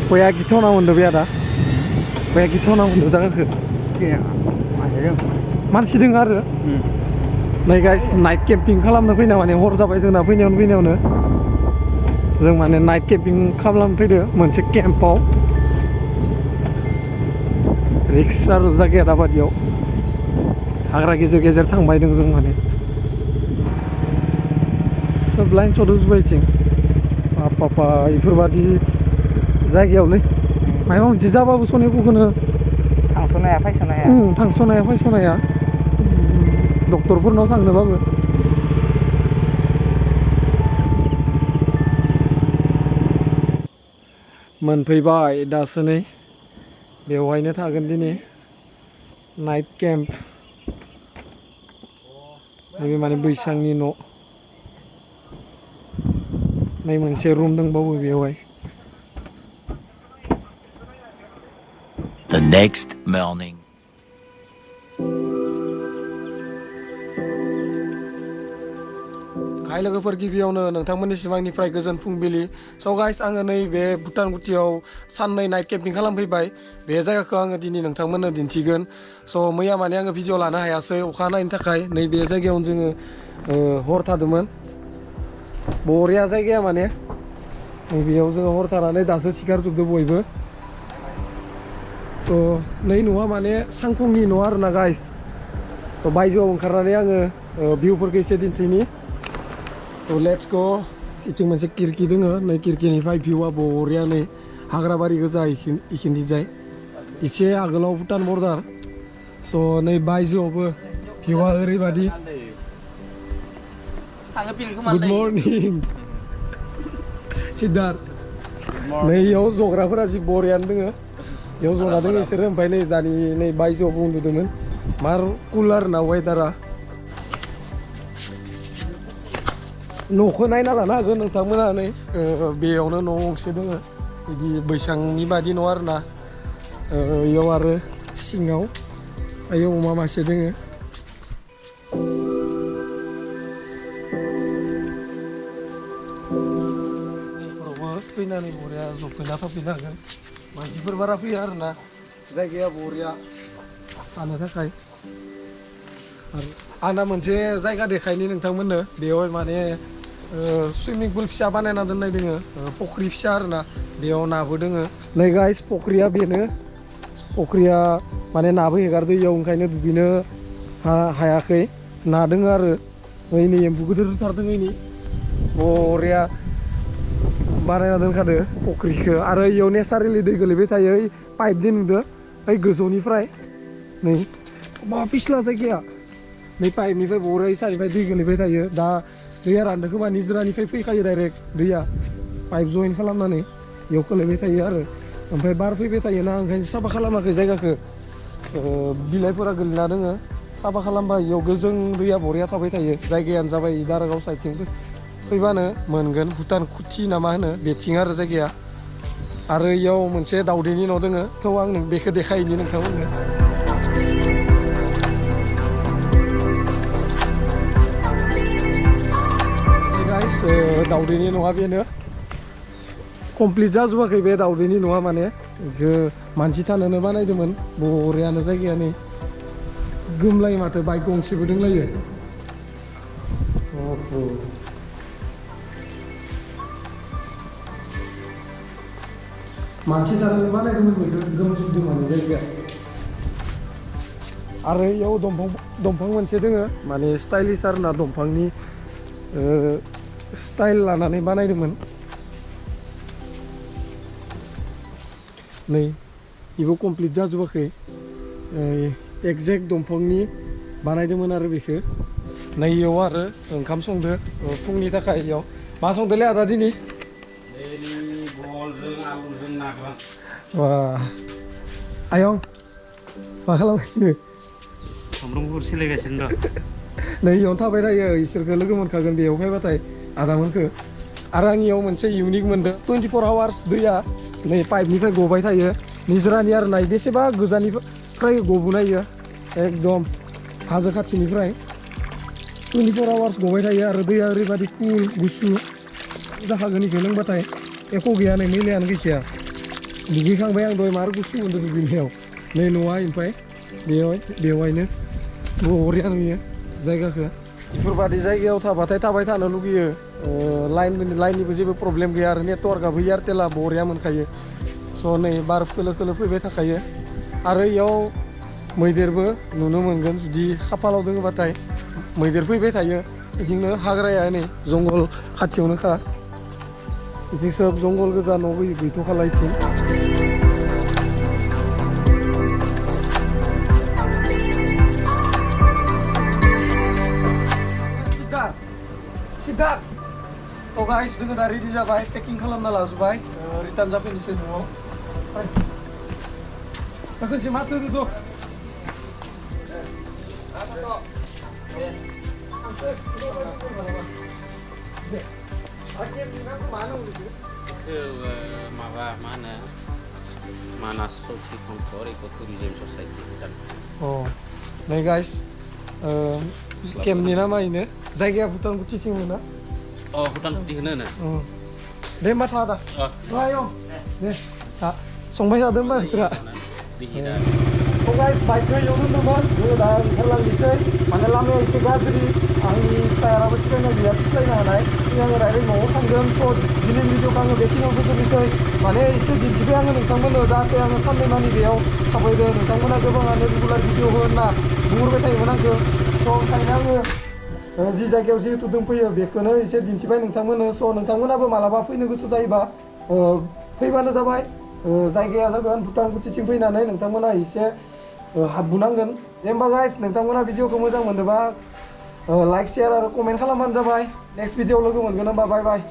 Boya गिथावना मोनदों बे आदा boya गिथावना मोनदों जागाखो मानसि दों आरो नै गाइस नाइट केम्पिं खालामनो फैना माने हर जाबाय जोंना फैनायावनो जों माने नाइट केम्पिं खालामनो फैदो मोनसे केम्पआव रिक्स आरो जायगाया दाबादियाव हाग्रा गेजेर थांबाय दं जों माने सब लाइन सदोजोब्बाय इथिं बापा इफोरबादि जायगायावलै माबा मोनसे जाबाबो सनेखौनो थांस'नो हाया फैस'नो हाया डक्टरफोरनाव थांनोबाबो मोनफैबाय दासो नै बेवहायनो थागोन दिनै नाइट केम्प नैबे माने बैसांनि न' नै मोनसे रुम दंबावो बेवहाय The next morning. हाय लोगोफोर गिबियावनो नोंथांमोननि सिमांनिफ्राय गोजोन फुंबिलि स' गाइस आङो नै बे भुटान गुटियाव साननै नाइट केम्पिं खालामफैबाय बे जायगाखौ आङो दिनै नोंथांमोननो दिन्थिगोन स' मैया माने आङो भिडिअ लानो हायासै अखा हानायनि थाखाय नै बे जायगायावनो जोङो हर थादोंमोन बरिया जायगाया माने नै बेयाव जोङो हर थानानै दासो सिखारजोबदों बयबो थ' नै न'आ माने सांखंनि न' आरोना गाइस थ' बायजोआव ओंखारनानै आङो भिउफोरखौ एसे दिन्थिनि थ' लेट्स गो इथिं मोनसे खिरखि दोङो नै खिरखिनिफ्राय भिउआ बरिया नै हाग्राबारि गोजा इखिनिजाय एसे आगोलाव भुटान बर्डार स' नै बायजोआवबो भिउआ ओरैबादि गुड मर्निं सिद्धार्थ नै इयाव जग्राफोरा जि बरियानो दोङो इयाव जना दोङो इसोरो ओमफ्राय नै दानि नै बायजोआव उन्दुदोंमोन मार कुल आरोना वेदारा न'खौ नायना लानो हागोन नोंथांमोना नै बेयावनो न' गंसे दोङो बिदि बैसांनि बादि न' आरोना इयाव आरो सिङाव इयाव अमा मासे दोङो बेफोरावबो फैनानै बरिया जफैना थाफैनो हागोन मानसिफोर बारा फैया आरोना जायगाया बरिया थानो थाखाय आरो आंना मोनसे जायगा देखायनि नोंथांमोननो बेयाव माने सुइमिं पुल फिसा बानायना दोननाय दोङो फख्रि फिसा आरोना बेयाव नाबो दोङो नै गाइस फख्रिया बेनो फख्रिया माने नाबो हेगारदो इयाव ओंखायनो दुगैनो हायाखै ना दोङो आरो नै एम्बु गिदिरथार दोङो इनि बरिया बानायना दोनखादो फख्रिखौ आरो इयाव नेचारेलि दै गोलैबाय थायो पाइप दै नुदो ओइ गोजौनिफ्राय नै बा पिछला जायगाया नै पाइपनिफ्राय बरिया सानिफ्राय दै गोलैबाय थायो दा दैया रानदों खोमा निजरानिफ्राय फैखायो डाइरेक्ट दैया पाइप जइन खालामनानै इयाव खोलैबाय थायो आरो ओमफ्राय बार फैबाय थायोना ओंखायनो साफा खालामाखै जायगाखौ बिलाइफोरा गोलैना दोङो साफा खालामबा इयाव गोजों दैया बरिया थाबाय थायो जायगायानो जाबाय दारागाव साइडथिं फैबानो मोनगोन भुटान खुथि ना मा होनो बेथिं आरो जायगाया आरो इयाव मोनसे दाउदैनि न' दोङो थ' आं बेखौ देखायनि नोंथांमोननो दाउदैनि नङा बेनो कमप्लिट जाजोबाखै बे दाउदैनि नङा माने बेखौ मानसि थानोनो बानायदोंमोन बरियानो जायगाया नै गोमलायो माथो बाइक गंसेबो दंलायो मानसि थानोनो बानायदोंमोन बेखौ गोमजोबदों माने जायगाया आरो इयाव दंफां मोनसे दोङो माने स्टाइलिश आरोना दंफांनि स्टाइल लानानै बानायदोंमोन नै बेबो कमप्लिट जाजोबाखै एक्जेक्ट दंफांनि बानायदोंमोन आरो बेखौ नै इयाव आरो ओंखाम संदो फुंनि थाखाय इयाव मा संदोलै आदा दिनै आयं मा खालामगासिनो सामब्रामफोर सोलायगासिनो दं नै इयावनो थाबाय थायो इसोरखौ लोगो मोनखागोन बेयाव फैबाथाय आदामोनखौ आरो आं इयाव मोनसे इउनिक मोनदों 24 आवार्स दैया नै पाइपनिफ्राय गबाय थायो निजरानि आरो नाय बेसेबा गोजाननिफ्राय गबोनाय एकदम हाजो खाथिनिफ्राय 24 आवार्स गबाय थायो आरो दैया ओरैबादि कुल गुसु जाखागोन इखौ लोंबाथाय एख' गैया नै मैलायानो गैखाया दुगैखांबाय आं दहाय मार गुसु मोनदों दुगैनायाव नै न'आ ओमफ्राय बेवहायनो बरिया नुयो जायगाखौ बेफोरबादि जायगायाव थाबाथाय थाबाय थानो लुगैयो लाइननिबो जेबो प्रब्लेम गैया आरो नेटवर्कआबो एयारटेला बरिया मोनखायो स' नै बार खोलो खोलो फैबाय थाखायो आरो इयाव मैदेरबो नुनो मोनगोन जुदि खाफालाव दोङोबाथाय मैदेर फैबाय थायो बिदिनो हाग्राया नै जंगल खाथियावनोखा बिदि सोब जंगल गोजा न' गैथ'खालायथिं सिद्धार्थ थ' गाइस जोङो दा रेडि जाबाय पेकिं खालामना लाजोबबाय रिटार्न जाफैनोसै न'आव खनसे माथो होदो माबा मा होनो मानास सौसि खंखर इको टुरिजम ससाइटि नै गाइस केम्पनि नामा इनो जायगाया भुटान गुटिथिं मोना भुटान गुटि होनो दे होमबा था दा दे था संबाय थादों होमबा नोंसोरा गाइस बाइकखौ एयाव दोनदोंमोन जोङो दा ओंखारलांनोसै माने लामाया एसे गाज्रि आंनि टायाराबो सिलायनाय गैया फिस्लायनो हानाय आङो डाइरेक्ट न'आव थांगोन स' दिनैनि भिडिअखौ आङो बेखिनियाव फोजोबनोसै माने एसे दिन्थिबाय आङो नोंथांमोननो जाहाथे आङो साननैमानि बेयाव थाबायदों नोंथांमोना गोबाङानो रेगुलार भिडिअ हो होनना बुंहरबाय थायोमोन आंखौ स' ओंखायनो आङो जि जायगायाव जिहेतु दंफैयो बेखौनो एसे दिन्थिबाय नोंथांमोननो स' नोंथांमोनाबो मालाबा फैनो गोसो जायोबा फैबानो जाबाय जायगाया जागोन भुटान गुटिथिं फैनानै नोंथांमोना एसे हाबबोनांगोन दे होमबा गाइस नोंथांमोना भिडिअखौ मोजां मोनदोंबा लाइक शेयार आरो कमेन्ट खालामबानो जाबाय नेक्स्ट भिडिअ लोगो मोनगोन होमबा बाय बाय